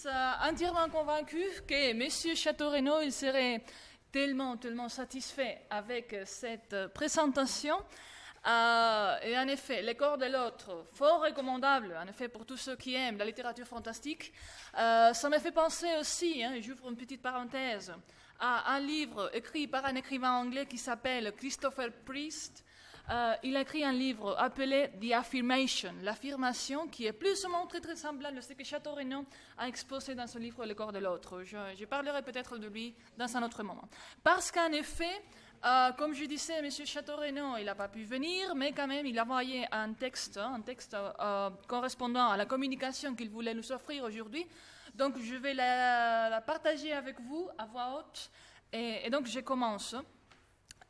entièrement convaincu que M. Château-Renaud il serait tellement satisfait avec cette présentation. Et en effet, Les corps de l'autre, fort recommandable, en effet, pour tous ceux qui aiment la littérature fantastique. Ça me fait penser aussi, j'ouvre une petite parenthèse, à un livre écrit par un écrivain anglais qui s'appelle Christopher Priest. Il a écrit un livre appelé The Affirmation, l'affirmation, qui est plus ou moins très semblable à ce que Château-Renaud a exposé dans son livre Le corps de l'autre. Je parlerai peut-être de lui dans un autre moment. Parce qu'en effet, comme je disais, M. Château-Renaud, il n'a pas pu venir, mais quand même, il a envoyé un texte correspondant à la communication qu'il voulait nous offrir aujourd'hui. Donc, je vais la partager avec vous à voix haute. Et donc, je commence.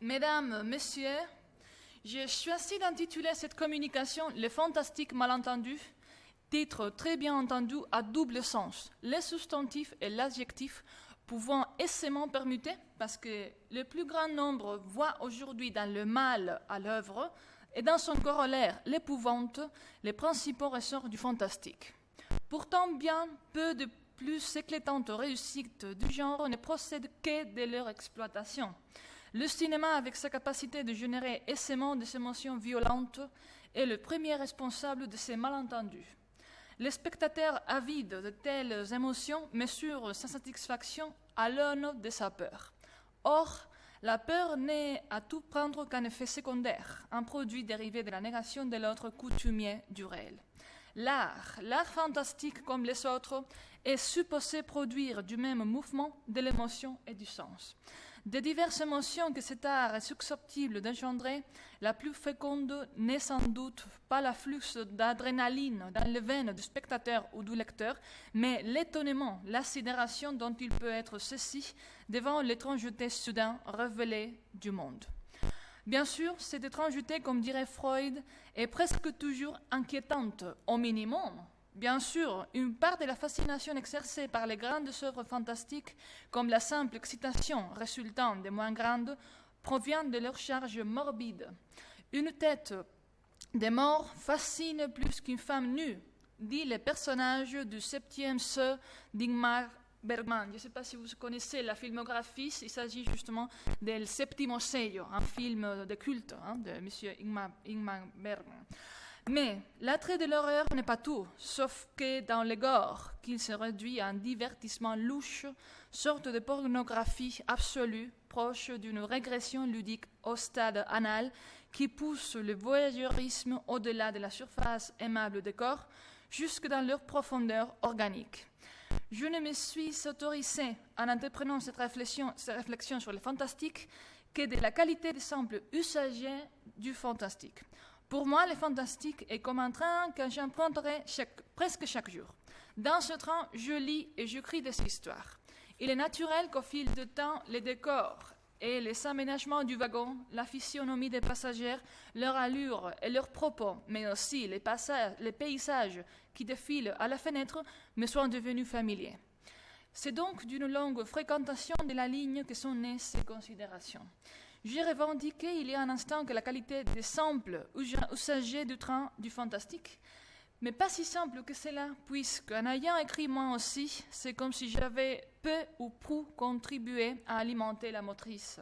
Mesdames, Messieurs, j'ai choisi d'intituler cette communication « Le fantastique malentendu », titre très bien entendu à double sens, les substantifs et l'adjectif pouvant aisément permuter, parce que le plus grand nombre voit aujourd'hui dans le mal à l'œuvre et dans son corollaire l'épouvante, les principaux ressorts du fantastique. Pourtant, bien peu de plus éclatantes réussites du genre ne procèdent que de leur exploitation. Le cinéma, avec sa capacité de générer aisément des émotions violentes, est le premier responsable de ces malentendus. Le spectateur avide de telles émotions mesure sa satisfaction à l'aune de sa peur. Or, la peur n'est à tout prendre qu'un effet secondaire, un produit dérivé de la négation de l'autre coutumier du réel. L'art fantastique comme les autres, est supposé produire du même mouvement de l'émotion et du sens. Des diverses émotions que cet art est susceptible d'engendrer, la plus féconde n'est sans doute pas l'afflux d'adrénaline dans les veines du spectateur ou du lecteur, mais l'étonnement, la sidération dont il peut être saisi devant l'étrangeté soudain révélée du monde. Bien sûr, cette étrangeté, comme dirait Freud, est presque toujours inquiétante, au minimum. Bien sûr, une part de la fascination exercée par les grandes œuvres fantastiques, comme la simple excitation résultant des moins grandes, provient de leur charge morbide. Une tête de mort fascine plus qu'une femme nue, dit le personnage du 7e sœur d'Ingmar Bergman. Je ne sais pas si vous connaissez la filmographie, il s'agit justement del Settimo Sello, un film de culte de M. Ingmar Bergman. Mais l'attrait de l'horreur n'est pas tout, sauf que dans le gore, qu'il se réduit à un divertissement louche, sorte de pornographie absolue, proche d'une régression ludique au stade anal, qui pousse le voyeurisme au-delà de la surface aimable des corps, jusque dans leur profondeur organique. Je ne me suis autorisé, en entreprenant cette réflexion sur le fantastique, que de la qualité des simples usagers du fantastique. Pour moi, le fantastique est comme un train que j'emprunterai presque chaque jour. Dans ce train, je lis et j'écris des histoires. Il est naturel qu'au fil du temps, les décors et les aménagements du wagon, la physionomie des passagers, leur allure et leurs propos, mais aussi les paysages qui défilent à la fenêtre, me soient devenus familiers. C'est donc d'une longue fréquentation de la ligne que sont nées ces considérations. J'ai revendiqué il y a un instant que la qualité des simples usagers du train du fantastique, mais pas si simple que cela, puisque en ayant écrit moi aussi, c'est comme si j'avais peu ou prou contribué à alimenter la motrice.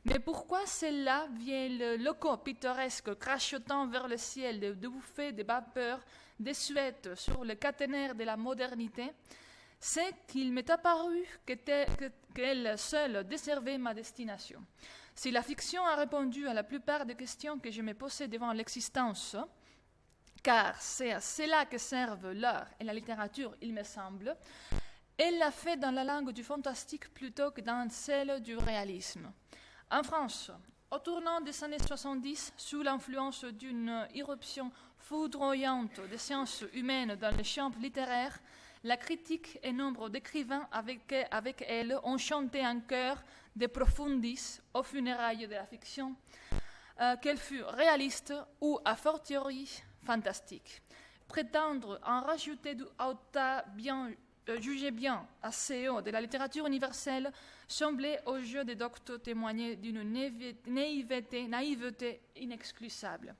Mais pourquoi celle-là, vieille loco pittoresque crachotant vers le ciel de bouffées de vapeur désuètes sur le caténaire de la modernité, c'est qu'il m'est apparu qu'elle seule desservait ma destination. Si la fiction a répondu à la plupart des questions que je me posais devant l'existence, car c'est à cela que servent l'art et la littérature, il me semble, elle l'a fait dans la langue du fantastique plutôt que dans celle du réalisme. En France, au tournant des années 70, sous l'influence d'une irruption foudroyante des sciences humaines dans les champs littéraires, la critique et nombre d'écrivains avec elle ont chanté en chœur de profundis aux funérailles de la fiction, qu'elle fût réaliste ou a fortiori fantastique. Prétendre en rajouter du hauta jugé bien assez haut de la littérature universelle semblait au jeu des doctes témoigner d'une naïveté inexcusable.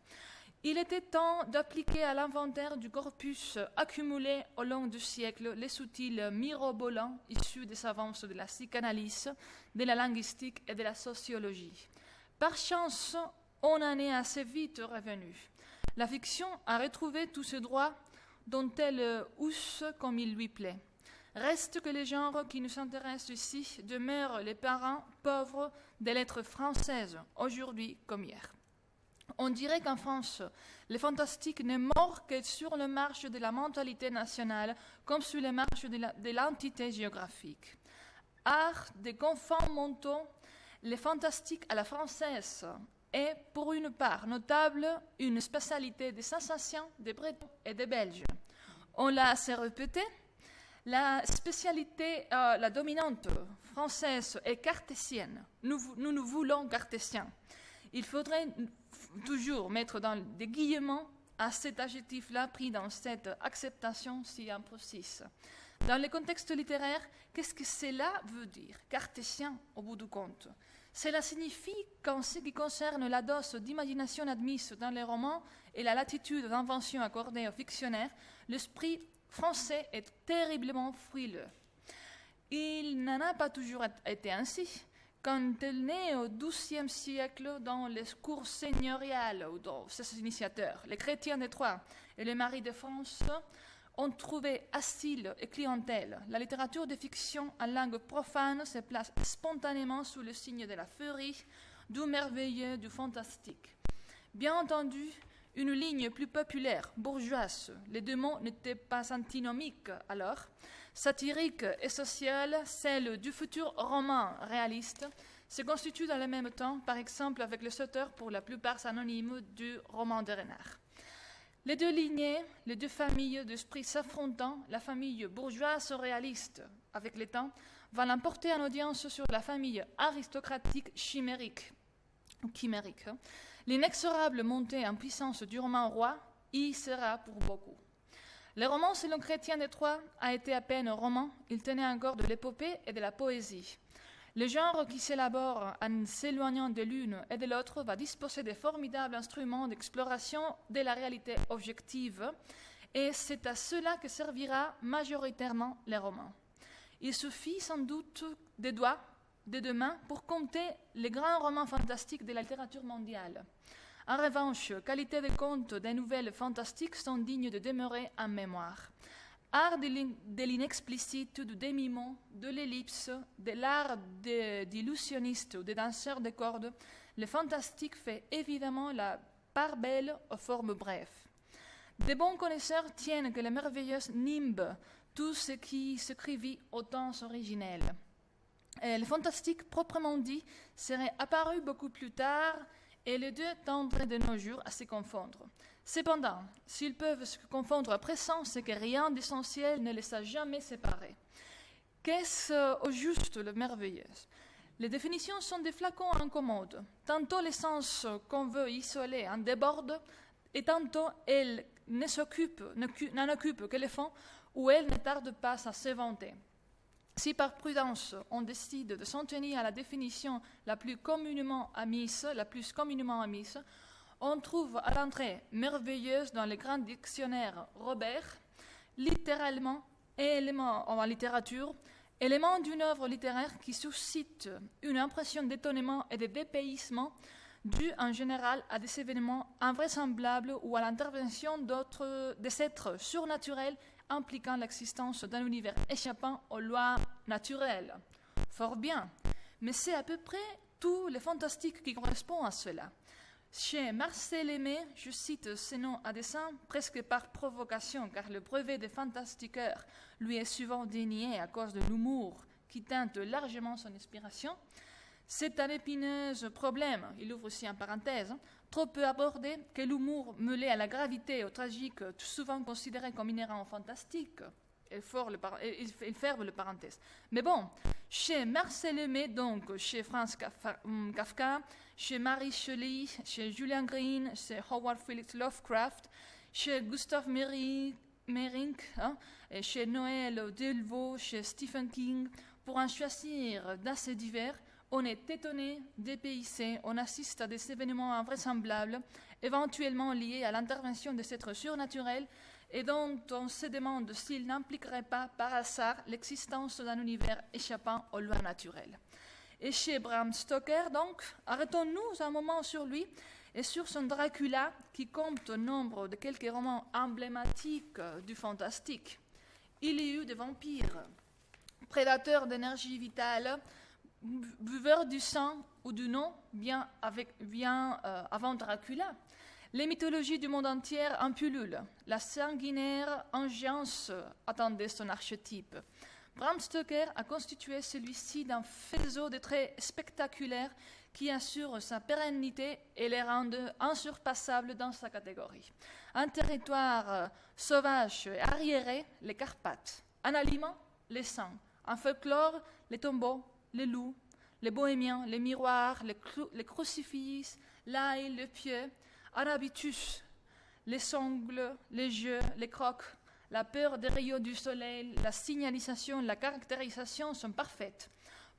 Il était temps d'appliquer à l'inventaire du corpus accumulé au long du siècle les outils mirobolants issus des avances de la psychanalyse, de la linguistique et de la sociologie. Par chance, on en est assez vite revenu. La fiction a retrouvé tous ses droits dont elle use comme il lui plaît. Reste que les genres qui nous intéressent ici demeurent les parents pauvres des lettres françaises, aujourd'hui comme hier. On dirait qu'en France, le fantastique n'est mort que sur le marche de la mentalité nationale, comme sur les marches de l'entité géographique. Art des confins mentaux, le fantastique à la française est, pour une part notable, une spécialité des Alsaciens, des Bretons et des Belges. On l'a assez répété. La spécialité, la dominante française est cartésienne. Nous voulons cartésiens. Il faudrait toujours mettre dans des guillemets à cet adjectif-là pris dans cette acceptation si imprécise. Dans le contexte littéraire, qu'est-ce que cela veut dire, cartésien au bout du compte? Cela signifie qu'en ce qui concerne la dose d'imagination admise dans les romans et la latitude d'invention accordée aux fictionnaires, l'esprit français est terriblement frileux. Il n'en a pas toujours été ainsi. Quand elle naît au XIIe siècle dans les cours seigneuriales ou dans ses initiateurs, les chrétiens de Troyes et les maris de France ont trouvé asile et clientèle. La littérature de fiction en langue profane se place spontanément sous le signe de la féerie, du merveilleux, du fantastique. Bien entendu, une ligne plus populaire, bourgeoise, les deux mots n'étaient pas antinomiques alors, satirique et sociale, celle du futur roman réaliste, se constitue dans le même temps, par exemple avec les auteurs pour la plupart anonymes du roman de Renard. Les deux lignées, les deux familles d'esprit s'affrontant, la famille bourgeoise réaliste avec le temps, va l'emporter en audience sur la famille aristocratique chimérique. L'inexorable montée en puissance du roman roi y sera pour beaucoup. Le roman selon Chrétien de Troyes a été à peine un roman, il tenait encore de l'épopée et de la poésie. Le genre qui s'élabore en s'éloignant de l'une et de l'autre va disposer de formidables instruments d'exploration de la réalité objective, et c'est à cela que servira majoritairement les romans. Il suffit sans doute des doigts, des deux mains, pour compter les grands romans fantastiques de la littérature mondiale. En revanche, qualité de contes des nouvelles fantastiques sont dignes de demeurer en mémoire. Art de l'inexplicite, du demi-mot, de l'ellipse, de l'art d'illusionniste ou des danseurs de cordes, le fantastique fait évidemment la part belle aux formes brèves. De bons connaisseurs tiennent que les merveilleuses nimbent tout ce qui s'écrivit au temps originel. Le fantastique proprement dit serait apparu beaucoup plus tard et les deux tendraient de nos jours à se confondre. Cependant, s'ils peuvent se confondre à présent, c'est que rien d'essentiel ne les a jamais séparés. Qu'est-ce au juste le merveilleux? Les définitions sont des flacons incommodes. Tantôt l'essence qu'on veut isoler en déborde, et tantôt elle n'en occupe que le fond, où elle ne tarde pas à s'éventer. Si par prudence on décide de s'en tenir à la définition la plus communément admise, on trouve à l'entrée merveilleuse dans le grand dictionnaire Robert, littéralement élément en littérature, élément d'une œuvre littéraire qui suscite une impression d'étonnement et de dépaysement due en général à des événements invraisemblables ou à l'intervention des êtres surnaturels impliquant l'existence d'un univers échappant aux lois naturelles. Fort bien, mais c'est à peu près tout le fantastique qui correspond à cela. Chez Marcel Aimé, je cite ce nom à dessein, presque par provocation, car le brevet de fantastiqueur lui est souvent dénié à cause de l'humour qui teinte largement son inspiration. C'est un épineux problème, il ouvre aussi en parenthèse, trop peu abordé, que l'humour mêlé à la gravité et au tragique, souvent considéré comme inhérent au fantastique. Il ferme le parenthèse. Mais bon, chez Marcel Aimé, donc chez Franz Kafka, chez Mary Shelley, chez Julian Green, chez Howard Phillips Lovecraft, chez Gustav Meyrink, et chez Noël Delvaux, chez Stephen King, pour en choisir d'assez divers, on est étonné, dépaysé, on assiste à des événements invraisemblables, éventuellement liés à l'intervention de cet être surnaturel, et dont on se demande s'il n'impliquerait pas par hasard l'existence d'un univers échappant aux lois naturelles. Et chez Bram Stoker, donc, arrêtons-nous un moment sur lui et sur son Dracula qui compte au nombre de quelques romans emblématiques du fantastique. Il y eut des vampires, prédateurs d'énergie vitale, buveurs du sang ou du nom bien avant Dracula. Les mythologies du monde entier en pullulent. La sanguinaire engeance attendait son archétype. Bram Stoker a constitué celui-ci d'un faisceau de traits spectaculaires qui assurent sa pérennité et les rendent insurpassables dans sa catégorie. Un territoire sauvage et arriéré, les Carpates. Un aliment, les sangs. Un folklore, les tombeaux, les loups, les bohémiens, les miroirs, les crucifix, l'ail, le pieu. Un habitus, les sangles, les jeux, les crocs, la peur des rayons du soleil, la signalisation, la caractérisation sont parfaites.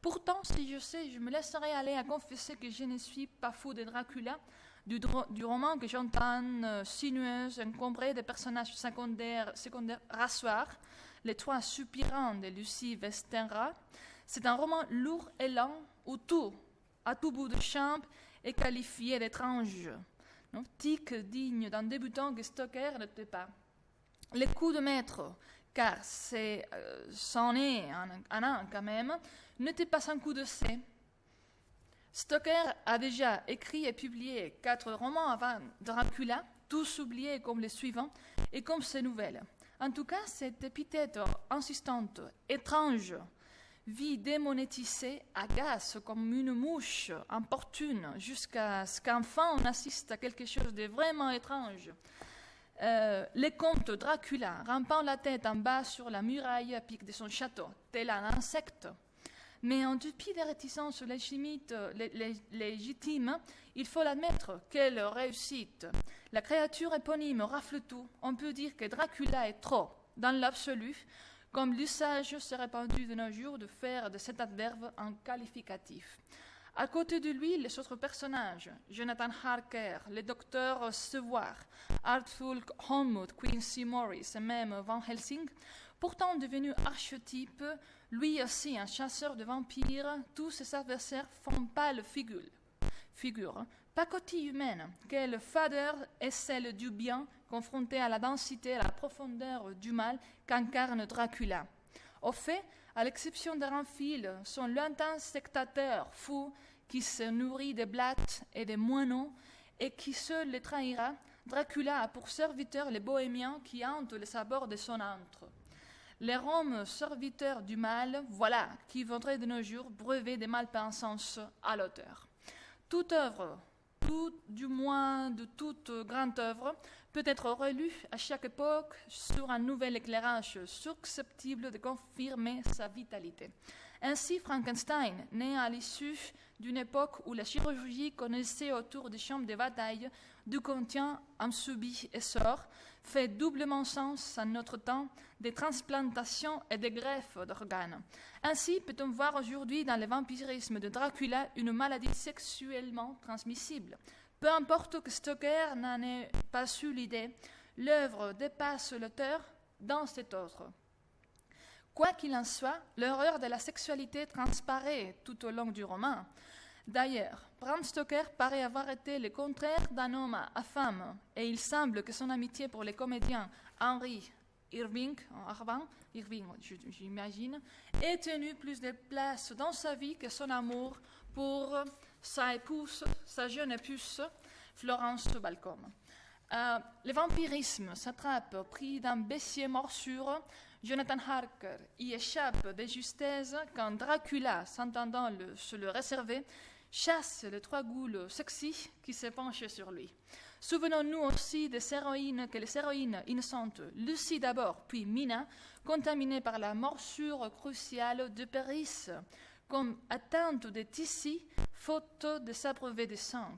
Pourtant, si je sais, je me laisserai aller à confesser que je ne suis pas fou de Dracula, du roman que j'entends sinueuse, encombré de personnages secondaires rasoirs, Les Trois soupirants de Lucie Westenra. C'est un roman lourd et lent où tout, à tout bout de champ, est qualifié d'étrange. Tic digne d'un débutant que Stoker n'était pas. Les coups de maître, car c'en est un quand même, n'était pas un coup de C. Stoker a déjà écrit et publié 4 romans avant Dracula, tous oubliés comme les suivants et comme ces nouvelles. En tout cas, cette épithète insistante, étrange, vie démonétisée, agace comme une mouche importune, jusqu'à ce qu'enfin on assiste à quelque chose de vraiment étrange. Les contes Dracula, rampant la tête en bas sur la muraille à pic de son château, tel un insecte. Mais en dépit des réticences légitimes, il faut l'admettre, quelle réussite. La créature éponyme rafle tout. On peut dire que Dracula est trop, dans l'absolu, comme l'usage s'est répandu de nos jours de faire de cet adverbe un qualificatif. À côté de lui, les autres personnages, Jonathan Harker, le docteur Seward, Arthur Holmwood, Quincy Morris et même Van Helsing, pourtant devenu archétype, lui aussi un chasseur de vampires, tous ses adversaires font pâle figure, pacotille humaine, quelle fadeur est celle du bien confrontée à la densité et à la profondeur du mal qu'incarne Dracula. Au fait, à l'exception de Renfield, son lointain sectateur fou qui se nourrit des blattes et des moineaux et qui seul les trahira, Dracula a pour serviteurs les bohémiens qui hantent les abords de son antre. Les Roms serviteurs du mal, voilà qui vaudrait de nos jours brevet des malpensances à l'auteur. Toute œuvre, du moins de toute grande œuvre, peut être relue à chaque époque sur un nouvel éclairage susceptible de confirmer sa vitalité. Ainsi, Frankenstein, né à l'issue d'une époque où la chirurgie connaissait autour des champs de bataille du contient un subit essor, fait doublement sens en notre temps des transplantations et des greffes d'organes. Ainsi peut-on voir aujourd'hui dans le vampirisme de Dracula une maladie sexuellement transmissible. Peu importe que Stoker n'en ait pas su l'idée, l'œuvre dépasse l'auteur dans cet ordre. Quoi qu'il en soit, l'horreur de la sexualité transparaît tout au long du roman. D'ailleurs, Bram Stoker paraît avoir été le contraire d'un homme à femme, et il semble que son amitié pour le comédien Henry Irving, j'imagine, ait tenu plus de place dans sa vie que son amour pour sa épouse, sa jeune épouse, Florence Balcombe. Le vampirisme s'attrape au prix d'un baissier morsure. Jonathan Harker y échappe de justesse quand Dracula, s'entendant se le réserver, chasse les 3 goules sexy qui se penchent sur lui. Souvenons-nous aussi des héroïnes innocentes, Lucie d'abord, puis Mina, contaminées par la morsure cruciale de Périsse, comme atteinte de tissus, faute de s'abreuver de sang.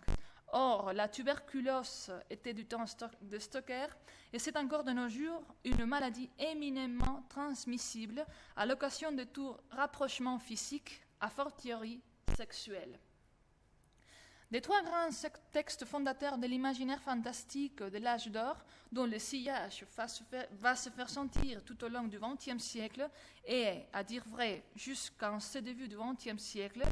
Or, la tuberculose était du temps de Stoker, et c'est encore de nos jours une maladie éminemment transmissible à l'occasion de tout rapprochement physique, a fortiori sexuelle. Des trois grands textes fondateurs de l'imaginaire fantastique de l'âge d'or, dont le sillage va se faire sentir tout au long du XXe siècle et, à dire vrai, jusqu'en ce début du XXe siècle,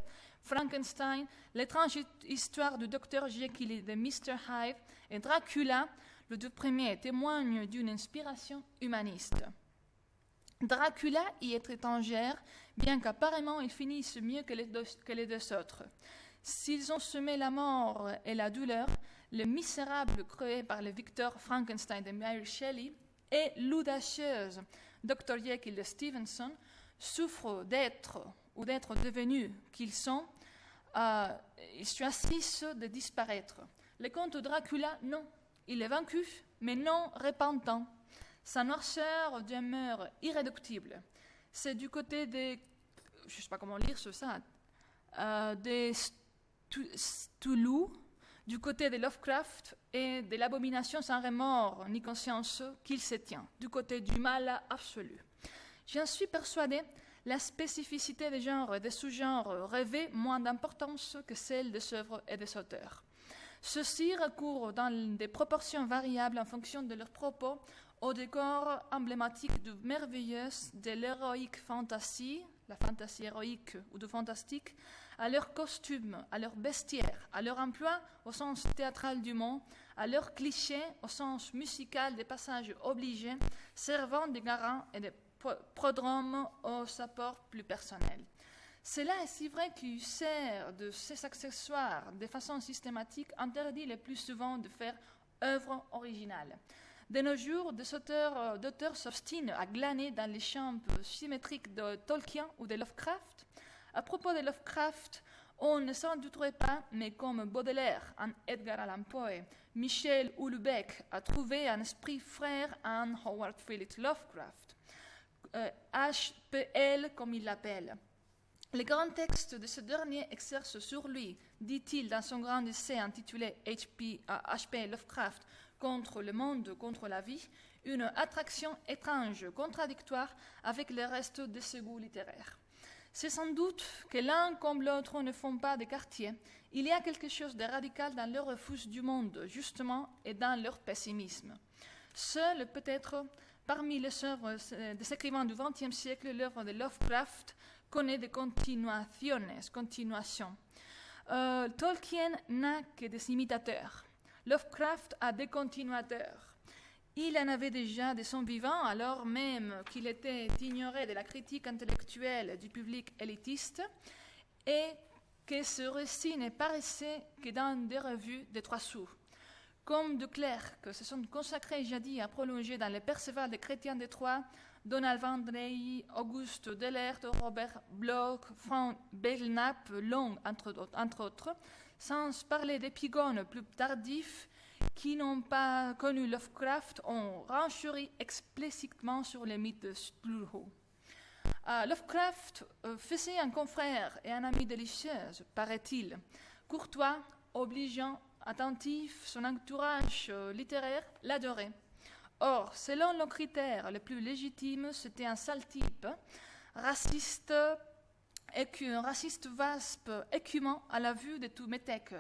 Frankenstein, l'étrange histoire du Dr Jekyll et de Mr Hyde et Dracula, les deux premiers témoignent d'une inspiration humaniste. Dracula y est étrangère, bien qu'apparemment ils finissent mieux que les deux autres. S'ils ont semé la mort et la douleur, le misérable créé par le Victor Frankenstein de Mary Shelley et l'audacieuse Dr Jekyll de Stevenson souffrent d'être ou d'être devenus qu'ils sont, ils choisissent de disparaître. Le comte Dracula, non, il est vaincu, mais non repentant. Sa noirceur demeure irréductible. C'est du côté des, je ne sais pas comment lire ça, des Cthulhu, du côté de Lovecraft et de l'abomination sans remords ni conscience qu'il se tient, du côté du mal absolu. J'en suis persuadée, la spécificité des genres et des sous-genres revêt moins d'importance que celle des œuvres et des auteurs. Ceux-ci recourent dans des proportions variables en fonction de leurs propos au décor emblématique du merveilleux, de l'héroïque fantasy, la fantasy héroïque ou du fantastique, à leurs costumes, à leurs bestiaires, à leur emploi au sens théâtral du mot, à leurs clichés au sens musical des passages obligés, servant de garants et de prodromes aux apports plus personnels. Cela est si vrai qu'il sert de ces accessoires de façon systématique, interdit le plus souvent de faire œuvre originale. De nos jours, des d'auteurs s'obstinent à glaner dans les champs symétriques de Tolkien ou de Lovecraft. À propos de Lovecraft, on ne s'en douterait pas, mais comme Baudelaire en Edgar Allan Poe, Michel Houellebecq a trouvé un esprit frère en Howard Phillips Lovecraft, HPL comme il l'appelle. Les grands textes de ce dernier exercent sur lui, dit-il dans son grand essai intitulé H.P. Lovecraft contre le monde, contre la vie, une attraction étrange, contradictoire avec le reste de ses goûts littéraires. C'est sans doute que l'un comme l'autre ne font pas de quartier. Il y a quelque chose de radical dans leur refus du monde, justement, et dans leur pessimisme. Seul, peut-être, parmi les œuvres des écrivains du XXe siècle, l'œuvre de Lovecraft connaît des continuations. Tolkien n'a que des imitateurs. Lovecraft a des continuateurs. Il en avait déjà de son vivant, alors même qu'il était ignoré de la critique intellectuelle du public élitiste, et que ce récit ne paraissait que dans des revues de 3 sous. Comme de clercs que se sont consacrés jadis à prolonger dans les Perceval des chrétiens de Troyes, Donald Van Drey, Auguste Delert, Robert Bloch, Frank Belknap, Long, entre autres, sans parler d'épigones plus tardifs qui n'ont pas connu Lovecraft, ont renchéri explicitement sur les mythes de Cthulhu. Lovecraft faisait un confrère et un ami délicieux, paraît-il, courtois, obligeant, attentif, son entourage littéraire l'adorait. Or, selon nos critères les plus légitimes, c'était un sale type, raciste vaspe, écumant à la vue de tous métèques,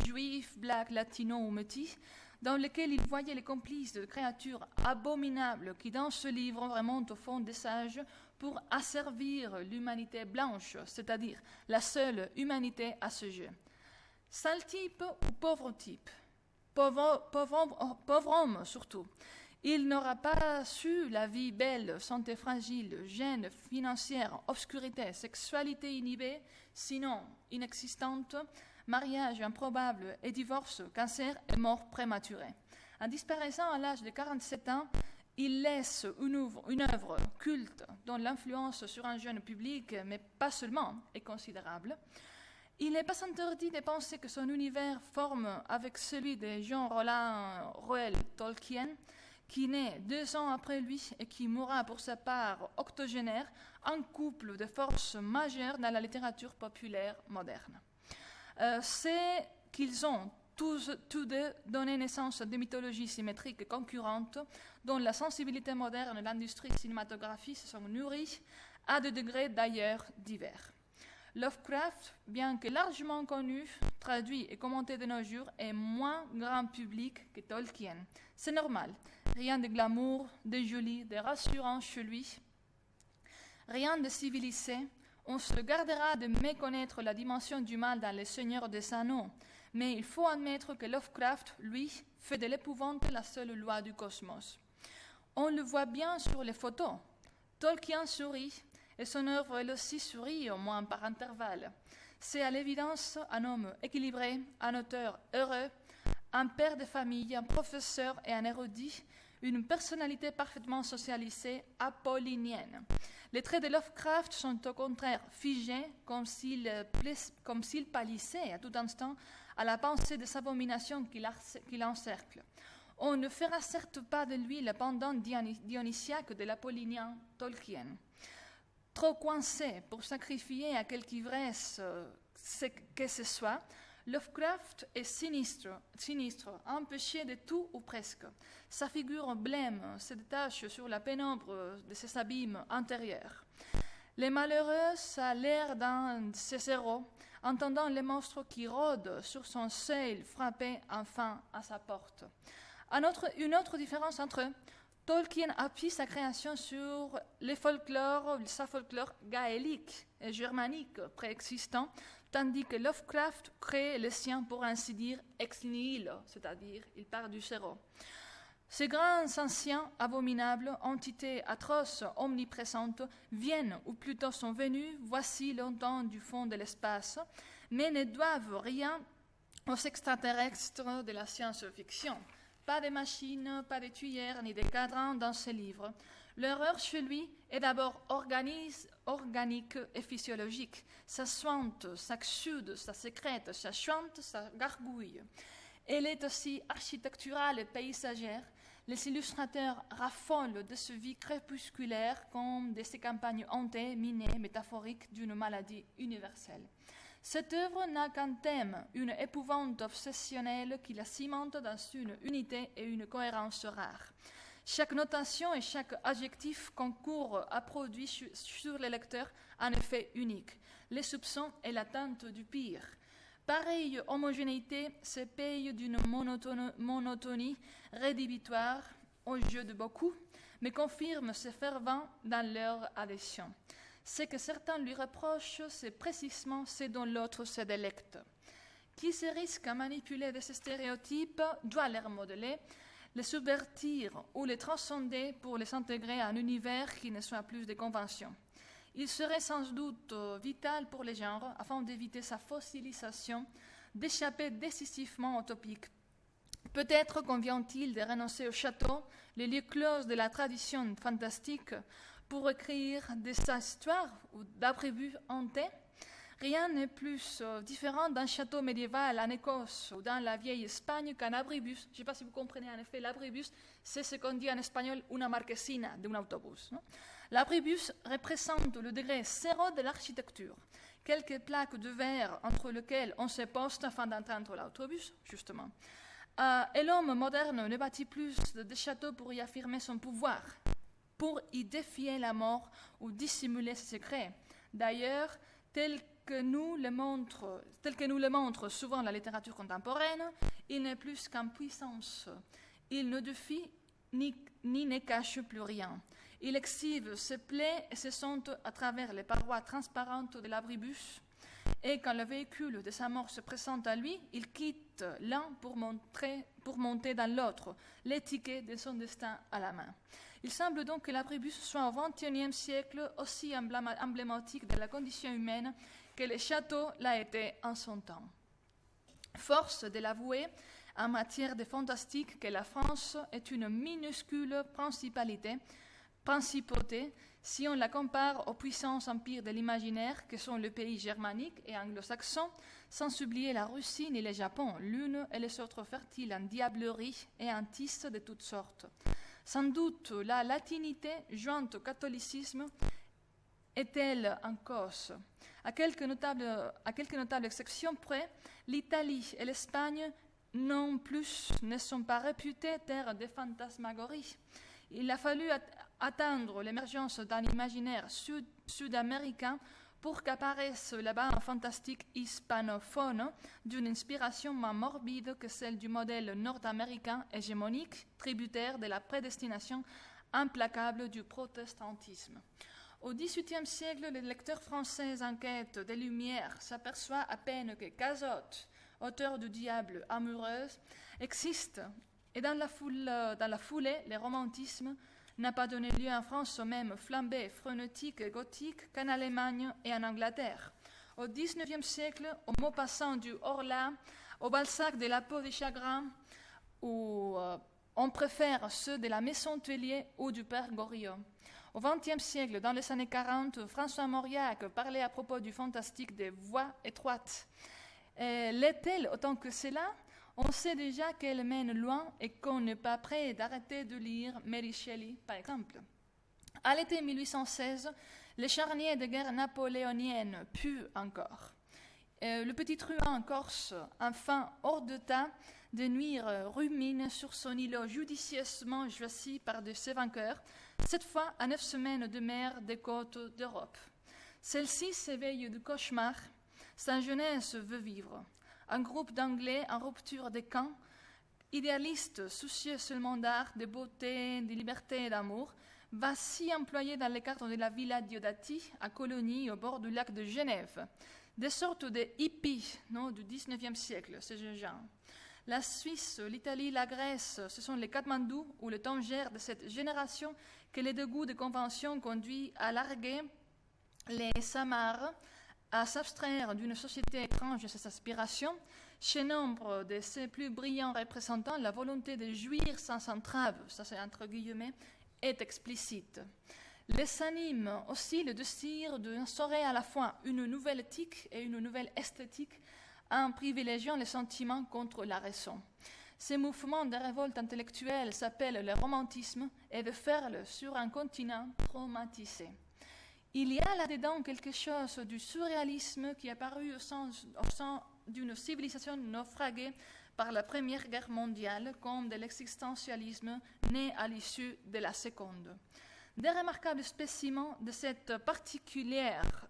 juifs, blacks, latinos ou métis, dans lesquels il voyait les complices de créatures abominables qui, dans ce livre, remontent au fond des sages pour asservir l'humanité blanche, c'est-à-dire la seule humanité à ce jeu. Sale type ou pauvre type? Pauvre homme surtout. Il n'aura pas su la vie belle, santé fragile, gêne financière, obscurité, sexualité inhibée, sinon inexistante, mariage improbable et divorce, cancer et mort prématurée. En disparaissant à l'âge de 47 ans, il laisse une œuvre culte dont l'influence sur un jeune public, mais pas seulement, est considérable. Il n'est pas interdit de penser que son univers forme avec celui de Jean Roland Roel Tolkien, qui naît 2 ans après lui et qui mourra pour sa part octogénaire, un couple de forces majeures dans la littérature populaire moderne. C'est qu'ils ont tous deux donné naissance à des mythologies symétriques et concurrentes dont la sensibilité moderne et l'industrie cinématographique se sont nourries à des degrés d'ailleurs divers. Lovecraft, bien que largement connu, traduit et commenté de nos jours, est moins grand public que Tolkien. C'est normal. Rien de glamour, de joli, de rassurant chez lui. Rien de civilisé. On se gardera de méconnaître la dimension du mal dans Les Seigneurs des Anneaux. Mais il faut admettre que Lovecraft, lui, fait de l'épouvante la seule loi du cosmos. On le voit bien sur les photos. Tolkien sourit, et son œuvre elle aussi sourit, au moins par intervalle. C'est à l'évidence un homme équilibré, un auteur heureux, un père de famille, un professeur et un érudit, une personnalité parfaitement socialisée, apollinienne. Les traits de Lovecraft sont au contraire figés, comme s'il pâlissait à tout instant à la pensée des abominations qui l'encerclent. On ne fera certes pas de lui le pendant dionysiaque de l'apollinien Tolkien. Trop coincé pour sacrifier à quelque ivresse que ce soit, Lovecraft est sinistre, empêché de tout ou presque. Sa figure blême se détache sur la pénombre de ses abîmes intérieurs. Les malheureux a l'air d'un de ses héros, entendant les monstres qui rôdent sur son seuil frapper enfin à sa porte. Une autre différence entre eux, Tolkien appuie sa création sur sa folklore gaélique et germanique préexistant, tandis que Lovecraft crée le sien pour ainsi dire ex nihilo, c'est-à-dire il part du zéro. Ces grands anciens abominables, entités atroces, omniprésentes, viennent, ou plutôt sont venus, voici longtemps du fond de l'espace, mais ne doivent rien aux extraterrestres de la science-fiction. Pas de machines, pas de tuyères, ni de cadrans dans ces livres. L'horreur chez lui est d'abord organique et physiologique. Ça suinte, ça exsude, ça sécrète, ça chante, ça gargouille. Elle est aussi architecturale et paysagère. Les illustrateurs raffolent de ce vie crépusculaire comme de ces campagnes hantées, minées, métaphoriques d'une maladie universelle. Cette œuvre n'a qu'un thème, une épouvante obsessionnelle qui la cimente dans une unité et une cohérence rares. Chaque notation et chaque adjectif concourent à produire sur le lecteur un effet unique, les soupçons et l'attente du pire. Pareille homogénéité se paye d'une monotonie rédhibitoire au jeu de beaucoup, mais confirme ses fervents dans leur adhésion. Ce que certains lui reprochent, c'est précisément ce dont l'autre se délecte. Qui se risque à manipuler de ces stéréotypes doit les remodeler, les subvertir ou les transcender pour les intégrer à un univers qui ne soit plus des conventions. Il serait sans doute vital pour les genres, afin d'éviter sa fossilisation, d'échapper décisivement au topique. Peut-être convient-il de renoncer au château, les lieux clos de la tradition fantastique, pour écrire des histoires ou d'abribus hantés. Rien n'est plus différent d'un château médiéval en Écosse ou dans la vieille Espagne qu'un abribus. Je ne sais pas si vous comprenez en effet, l'abribus, c'est ce qu'on dit en espagnol una marquesina d'un autobus. L'abribus représente le degré zéro de l'architecture. Quelques plaques de verre entre lesquelles on se poste afin d'entendre l'autobus, justement. Et l'homme moderne ne bâtit plus de châteaux pour y affirmer son pouvoir, pour y défier la mort ou dissimuler ses secrets. D'ailleurs, tel que nous le montre souvent la littérature contemporaine, il n'est plus qu'impuissance. Il ne défie ni ne cache plus rien. Il exhibe ses plaies et ses sondes à travers les parois transparentes de l'abribus, et quand le véhicule de sa mort se présente à lui, il quitte l'un pour monter dans l'autre, l'étiquette de son destin à la main. Il semble donc que l'abribus soit au XXIe siècle aussi emblématique de la condition humaine que le château l'a été en son temps. Force de l'avouer, en matière de fantastique, que la France est une minuscule principauté, si on la compare aux puissants empires de l'imaginaire que sont le pays germanique et anglo-saxon, sans oublier la Russie ni le Japon, l'une et les autres fertiles en diablerie et en tisses de toutes sortes. Sans doute la latinité, jointe au catholicisme, est-elle en cause. À quelques notables exceptions près, l'Italie et l'Espagne non plus ne sont pas réputées terres de fantasmagorie. Il a fallu attendre l'émergence d'un imaginaire sud-américain pour qu'apparaisse là-bas un fantastique hispanophone d'une inspiration moins morbide que celle du modèle nord-américain hégémonique, tributaire de la prédestination implacable du protestantisme. Au XVIIIe siècle, le lecteur français en quête des Lumières s'aperçoit à peine que Cazotte, auteur du Diable amoureuse, existe, et dans la foulée, le romantisme n'a pas donné lieu en France aux mêmes flambées frénétiques et gothiques qu'en Allemagne et en Angleterre. Au XIXe siècle, au Maupassant du Horla, au Balzac de la peau des chagrins, où on préfère ceux de la Maison Tellier ou du Père Goriot. Au XXe siècle, dans les années 40, François Mauriac parlait à propos du fantastique des voies étroites. L'est-elle autant que cela? On sait déjà qu'elle mène loin et qu'on n'est pas prêt d'arrêter de lire Mary Shelley, par exemple. À l'été 1816, les charniers de guerre napoléonienne puent encore. Le petit truand corse, enfin hors d'état de nuire, rumine sur son îlot judicieusement choisi par de ses vainqueurs, cette fois à 9 semaines de mer des côtes d'Europe. Celle-ci s'éveille du cauchemar, sa jeunesse veut vivre. Un groupe d'Anglais en rupture des camps, idéalistes, soucieux seulement d'art, de beauté, de liberté et d'amour, va s'y employer dans les cadres de la Villa Diodati, à Colonie, au bord du lac de Genève. Des sortes de hippies du XIXe siècle, ces gens. La Suisse, l'Italie, la Grèce, ce sont les Katmandou ou le Tanger de cette génération que les dégoûts de convention conduisent à larguer les Samars, à s'abstraire d'une société étrange à ses aspirations. Chez nombre de ses plus brillants représentants, la volonté de jouir sans entrave, ça c'est entre guillemets, est explicite. Les anime aussi le désir d'instaurer à la fois une nouvelle éthique et une nouvelle esthétique en privilégiant les sentiments contre la raison. Ces mouvements de révolte intellectuelle s'appellent le romantisme et de faire-le sur un continent traumatisé. Il y a là-dedans quelque chose du surréalisme qui est apparu au sein d'une civilisation naufragée par la Première Guerre mondiale, comme de l'existentialisme né à l'issue de la Seconde. Des remarquables spécimens de cette particulière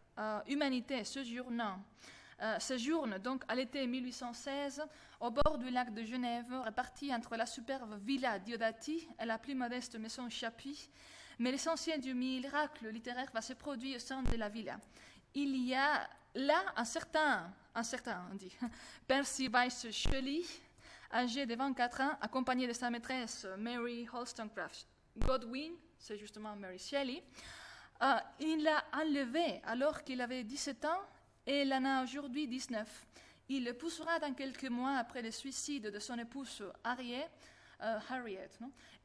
humanité séjournent donc à l'été 1816 au bord du lac de Genève, répartis entre la superbe Villa Diodati et la plus modeste maison Chapuis. Mais l'essentiel du miracle littéraire va se produire au sein de la villa. Il y a là un certain on dit, Percy Bysshe Shelley, âgé de 24 ans, accompagné de sa maîtresse Mary Wollstonecraft Godwin, c'est justement Mary Shelley. Il l'a enlevé alors qu'il avait 17 ans et il en a aujourd'hui 19. Il l'épousera dans quelques mois après le suicide de son épouse Harriet,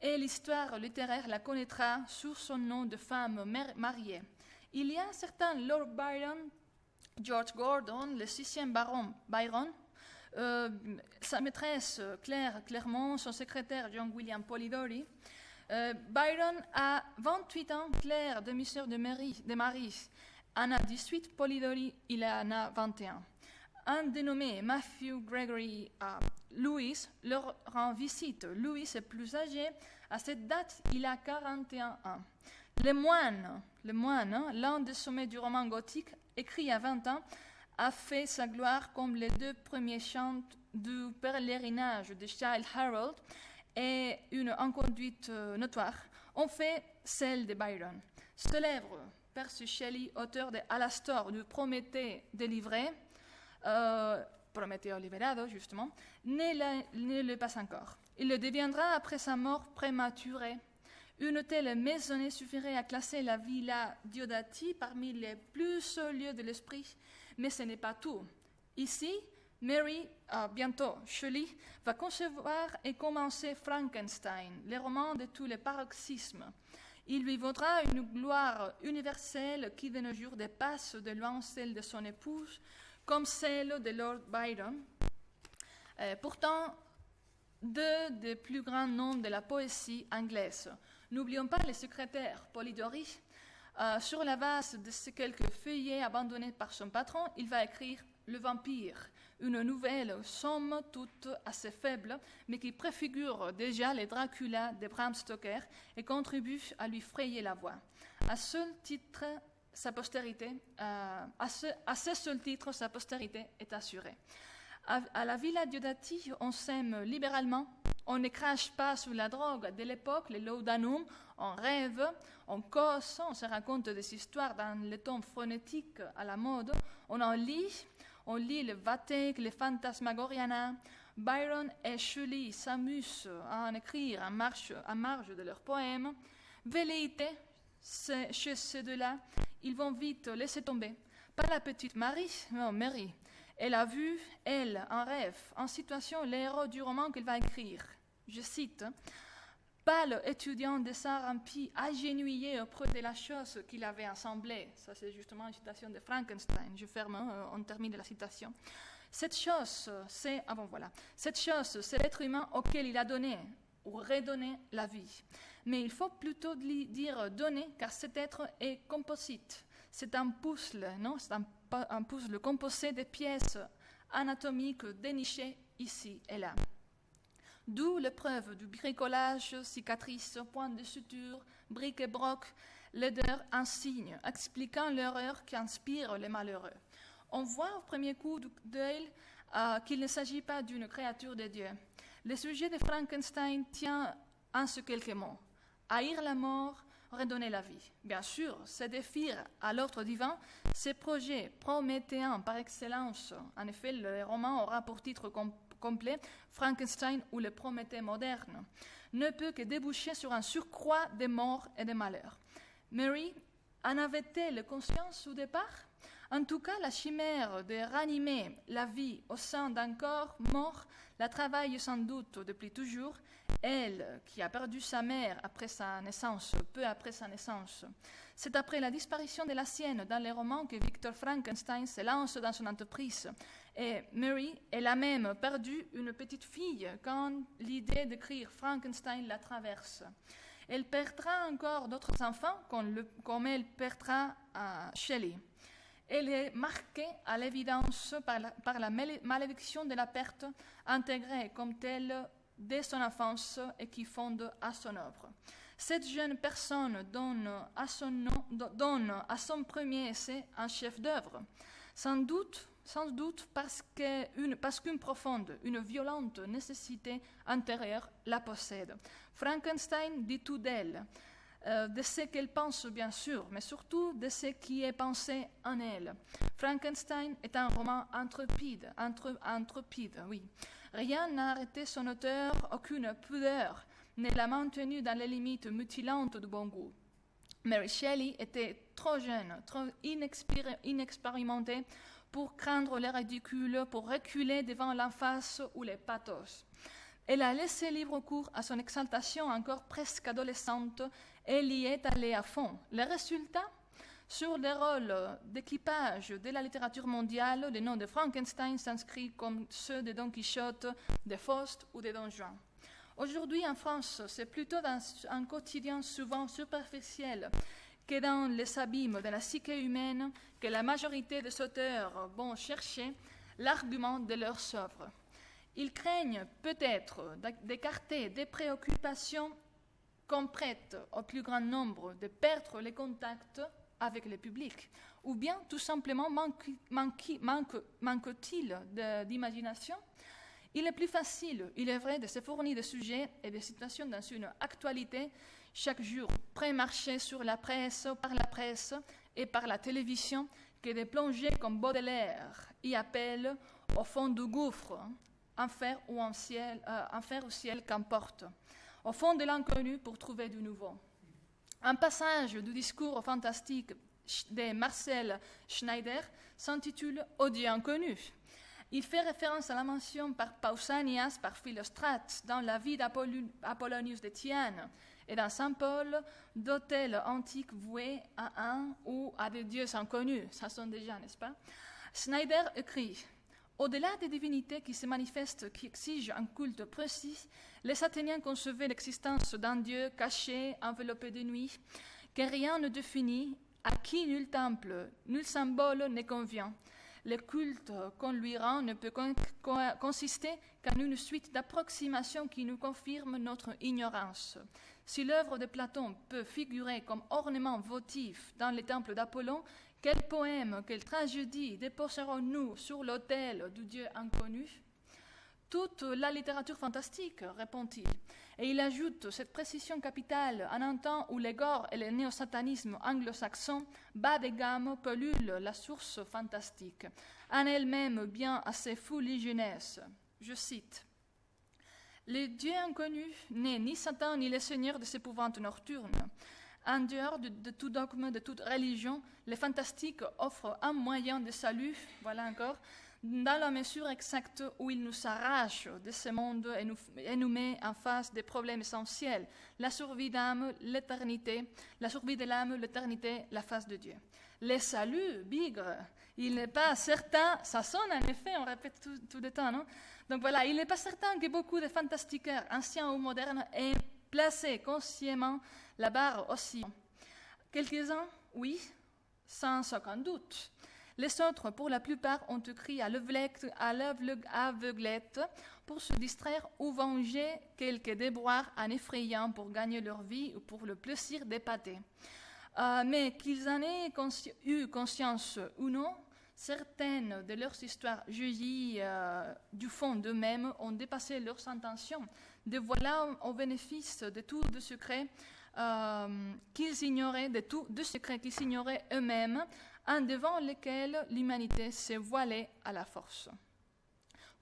et l'histoire littéraire la connaîtra sous son nom de femme mariée. Il y a un certain Lord Byron, George Gordon, le 6e baron Byron, sa maîtresse Claire Clermont, son secrétaire John William Polidori. Byron a 28 ans, Claire, demi-sœur de Marie, en a 18, Polidori, il en a 21. Un dénommé Matthew Gregory Lewis leur rend visite. Lewis est plus âgé. À cette date, il a 41 ans. Le moine, l'un des sommets du roman gothique, écrit à 20 ans, a fait sa gloire comme les 2 premiers chants du pèlerinage de Childe Harold et une inconduite notoire ont fait celle de Byron. Célèbre Percy Shelley, auteur de Alastor, du Prométhée délivré, Prométhée liberado, justement, ne le passe encore. Il le deviendra après sa mort prématurée. Une telle maisonnée suffirait à classer la Villa Diodati parmi les plus sots lieux de l'esprit, mais ce n'est pas tout. Ici, Mary, bientôt Shelley, va concevoir et commencer Frankenstein, le roman de tous les paroxysmes. Il lui vaudra une gloire universelle qui de nos jours dépasse de loin celle de son épouse, comme celle de Lord Byron. Pourtant, 2 des plus grands noms de la poésie anglaise. N'oublions pas le secrétaire Polidori. Sur la base de ces quelques feuillets abandonnés par son patron, il va écrire Le Vampire, une nouvelle somme toute assez faible, mais qui préfigure déjà les Dracula de Bram Stoker et contribue à lui frayer la voie. À ce titre, sa postérité, à ce seul titre, sa postérité est assurée. À la Villa Diodati, on s'aime libéralement, on ne crache pas sur la drogue de l'époque, les laudanum, on rêve, on cause, on se raconte des histoires dans les tomes phonétiques à la mode, on lit le Vathek, le Phantasmagoriana. Byron et Shelley s'amusent à en écrire en marge de leurs poèmes. Velléité, chez ces deux-là, ils vont vite laisser tomber. Pas la petite Marie, non, Mary. Elle a vu, elle, en rêve, en situation, les héros du roman qu'elle va écrire. Je cite, « Pâle étudiant de Saint-Rampi, agenouillé auprès de la chose qu'il avait assemblée. » Ça, c'est justement une citation de Frankenstein. Je ferme, on termine la citation. Cette chose, c'est l'être humain auquel il a donné ou redonné la vie. Mais il faut plutôt dire donner, car cet être est composite. C'est un puzzle, non? C'est un puzzle composé de pièces anatomiques dénichées ici et là. D'où l'épreuve du bricolage, cicatrices, points de suture, briques et broc, laideur, insignes, expliquant l'horreur qui inspire les malheureux. On voit au premier coup d'œil qu'il ne s'agit pas d'une créature de Dieu. Le sujet de Frankenstein tient en ce quelques mots. Haïr la mort, redonner la vie. Bien sûr, c'est défier à l'ordre divin ces projets prométhéens par excellence. En effet, le roman aura pour titre complet Frankenstein ou le Prométhée moderne, ne peut que déboucher sur un surcroît de morts et de malheurs. Mary en avait-elle conscience au départ? En tout cas, la chimère de ranimer la vie au sein d'un corps mort la travaille sans doute depuis toujours, elle qui a perdu sa mère après sa naissance, peu après sa naissance. C'est après la disparition de la sienne dans les romans que Victor Frankenstein se lance dans son entreprise. Et Mary, elle a même perdu une petite fille quand l'idée d'écrire Frankenstein la traverse. Elle perdra encore d'autres enfants comme elle perdra Shelley. Elle est marquée à l'évidence par la malédiction de la perte, intégrée comme telle dès son enfance et qui fonde à son œuvre. Cette jeune personne donne à son premier essai un chef-d'œuvre, sans doute parce qu'une profonde, une violente nécessité intérieure la possède. Frankenstein dit tout d'elle, de ce qu'elle pense bien sûr, mais surtout de ce qui est pensé en elle. Frankenstein est un roman intrépide, oui. Rien n'a arrêté son auteur, aucune pudeur ne l'a maintenu dans les limites mutilantes du bon goût. Mary Shelley était trop jeune, trop inexpérimentée pour craindre le ridicule, pour reculer devant l'emphase ou les pathos. Elle a laissé libre cours à son exaltation encore presque adolescente et l'y est allée à fond. Le résultat, sur les rôles d'équipage de la littérature mondiale, le nom de Frankenstein s'inscrit comme ceux de Don Quichotte, de Faust ou de Don Juan. Aujourd'hui, en France, c'est plutôt dans un quotidien souvent superficiel que dans les abîmes de la psyché humaine que la majorité des auteurs vont chercher l'argument de leurs œuvres. Ils craignent peut-être d'écarter des préoccupations qu'on prête au plus grand nombre de perdre les contacts avec le public, ou bien tout simplement manque-t-il d'imagination. Il est plus facile, il est vrai, de se fournir de sujets et de situations dans une actualité chaque jour prémarchée par la presse et par la télévision que de plonger comme Baudelaire y appelle au fond du gouffre, enfer ou ciel, qu'importe, au fond de l'inconnu pour trouver du nouveau. Un passage du discours fantastique de Marcel Schneider s'intitule « Au Dieu inconnu ». Il fait référence à la mention par Pausanias, par Philostrate, dans la vie d'Apollonius de Tyane et dans Saint Paul, d'autels antiques voués à un ou à des dieux inconnus. Ça sonne déjà, n'est-ce pas? Schneider écrit « Au-delà des divinités qui se manifestent, qui exigent un culte précis, les Athéniens concevaient l'existence d'un Dieu caché, enveloppé de nuit, que rien ne définit, à qui nul temple, nul symbole ne convient. Le culte qu'on lui rend ne peut consister qu'en une suite d'approximations qui nous confirment notre ignorance. Si l'œuvre de Platon peut figurer comme ornement votif dans les temples d'Apollon, quel poème, quelle tragédie déposerons-nous sur l'autel du Dieu inconnu? Toute la littérature fantastique, répond-il. Et il ajoute cette précision capitale en un temps où les Gore et le néo-satanisme anglo-saxon, bas de gamme, polluent la source fantastique, en elle-même bien assez fuligineuse. Je cite. Le Dieu inconnu n'est ni Satan ni le Seigneur de ces épouvantes nocturnes. En dehors de tout dogme, de toute religion, le fantastique offre un moyen de salut, voilà encore, dans la mesure exacte où il nous arrache de ce monde et nous met en face des problèmes essentiels, la survie d'âme, l'éternité, la survie de l'âme, l'éternité, la face de Dieu. Le salut, bigre, il n'est pas certain, ça sonne en effet, on répète tout le temps, non? Donc voilà, il n'est pas certain que beaucoup de fantastiqueurs, anciens ou modernes, aient placé consciemment la barre aussi. Quelques-uns, oui, sans aucun doute. Les autres, pour la plupart, ont écrit à l'aveuglette pour se distraire ou venger quelques déboires en effrayant pour gagner leur vie ou pour le plaisir d'épater. Mais qu'ils en aient eu conscience ou non, certaines de leurs histoires jugies du fond d'eux-mêmes ont dépassé leurs intentions, dévoilant au bénéfice de tout de secrets qu'ils ignoraient, de secrets qu'ils ignoraient eux-mêmes, en devant lesquels l'humanité s'est voilée à la force.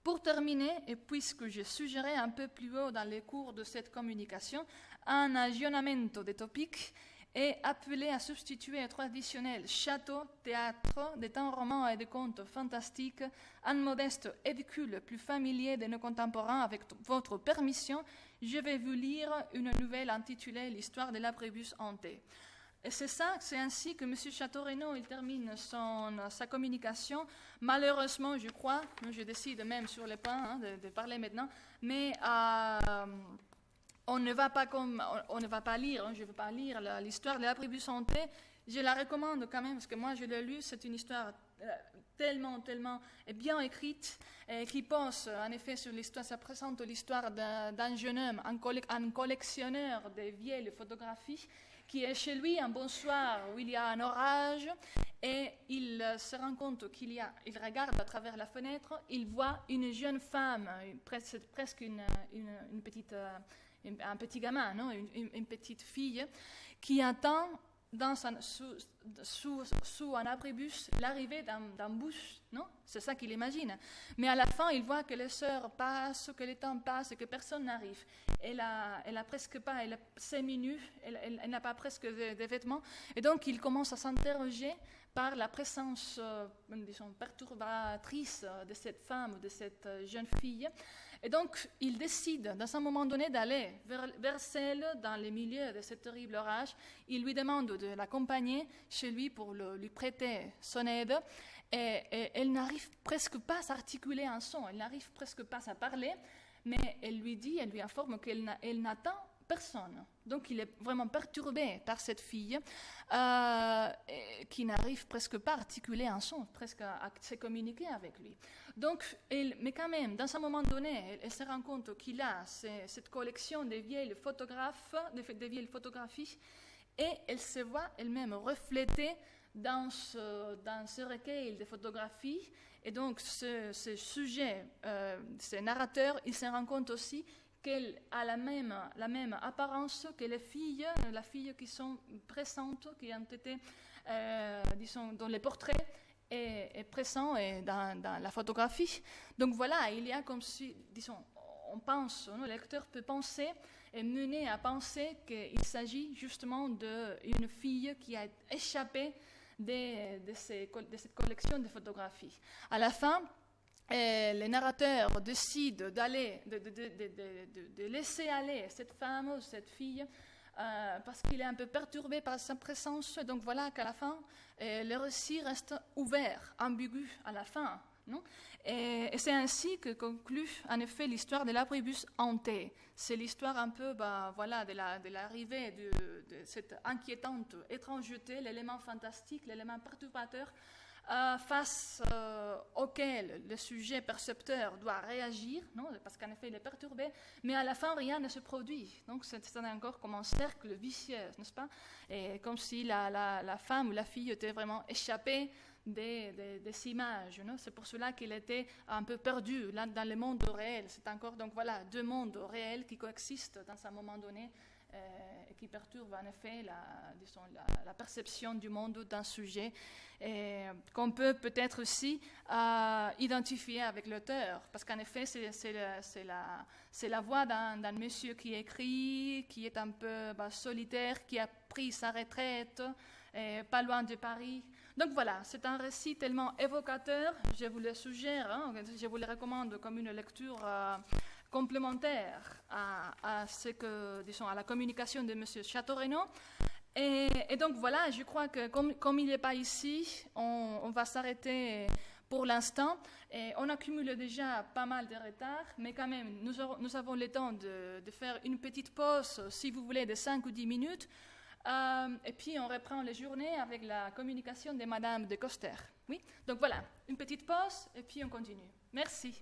Pour terminer, et puisque je suggérais un peu plus haut dans les cours de cette communication un aggiornamento des topiques et appelé à substituer au traditionnel château, théâtre, des temps romans et des contes fantastiques, un modeste édicule plus familier de nos contemporains, avec votre permission, je vais vous lire une nouvelle intitulée « L'histoire de l'abribus hanté ». Et c'est ainsi que M. Château-Renaud il termine sa communication. Malheureusement, je crois, je décide même sur le point de parler maintenant, mais on ne va pas lire, je ne vais pas lire l'histoire de l'abribus hanté. Je la recommande quand même, parce que moi je l'ai lu, c'est une histoire tellement bien écrite, qui pose en effet sur l'histoire, ça présente l'histoire d'un jeune homme, un collectionneur de vieilles photographies, qui est chez lui un bon soir où il y a un orage et il se rend compte il regarde à travers la fenêtre, il voit une jeune femme, presque un petit gamin, non? Une petite fille qui attend sous un abribus l'arrivée d'un bus, non? C'est ça qu'il imagine. Mais à la fin, il voit que les heures passent, que le temps passe et que personne n'arrive. Elle a presque pas, elle est semi-nue, elle n'a pas presque de vêtements. Et donc, il commence à s'interroger par la présence, disons, perturbatrice de cette femme, de cette jeune fille. Et donc, il décide, dans un moment donné, d'aller vers celle dans les milieux de ce terrible orage. Il lui demande de l'accompagner chez lui pour lui prêter son aide. Et elle n'arrive presque pas à s'articuler un son, elle n'arrive presque pas à parler, mais elle lui informe qu'elle n'attend personne. Donc, il est vraiment perturbé par cette fille qui n'arrive presque pas à articuler un son, presque à se communiquer avec lui. Donc, mais quand même, dans un moment donné, elle se rend compte qu'il a cette collection de vieilles photographies, et elle se voit elle-même reflétée dans ce recueil de photographies. Et donc, ce sujet, ce narrateur, il se rend compte aussi qu'elle a la même apparence que les filles qui sont présentes, qui ont été, disons, dans les portraits est présent dans la photographie. Donc voilà, il y a comme si, disons, on pense, le lecteur peut penser et mener à penser qu'il s'agit justement d'une fille qui a échappé de cette collection de photographies. À la fin, le narrateur décide de laisser aller cette femme, cette fille, parce qu'il est un peu perturbé par sa présence. Donc voilà qu'à la fin, le récit reste ouvert, ambigu à la fin. Non? Et c'est ainsi que conclut en effet l'histoire de l'abribus hanté. C'est l'histoire un peu de l'arrivée de cette inquiétante étrangeté, l'élément fantastique, l'élément perturbateur face auquel le sujet percepteur doit réagir, non, parce qu'en effet il est perturbé, mais à la fin rien ne se produit. Donc c'est encore comme un cercle vicieux, n'est-ce pas? Et comme si la femme ou la fille était vraiment échappée des images. Non? C'est pour cela qu'il était un peu perdu là, dans le monde réel. C'est encore donc voilà deux mondes réels qui coexistent dans un moment donné. Et qui perturbe en effet la perception du monde d'un sujet, et qu'on peut peut-être aussi identifier avec l'auteur, parce qu'en effet c'est la voix d'un monsieur qui écrit, qui est un peu solitaire, qui a pris sa retraite, pas loin de Paris. Donc voilà, c'est un récit tellement évocateur, je vous le suggère, je vous le recommande comme une lecture complémentaire à ce que, disons, à la communication de M. Château-Renaud. Et donc voilà, je crois que comme il n'est pas ici, on va s'arrêter pour l'instant. Et on accumule déjà pas mal de retard, mais quand même, nous avons le temps de faire une petite pause, si vous voulez, de 5 ou 10 minutes. Et puis on reprend les journées avec la communication de Madame de Coster. Oui, donc voilà, une petite pause et puis on continue. Merci.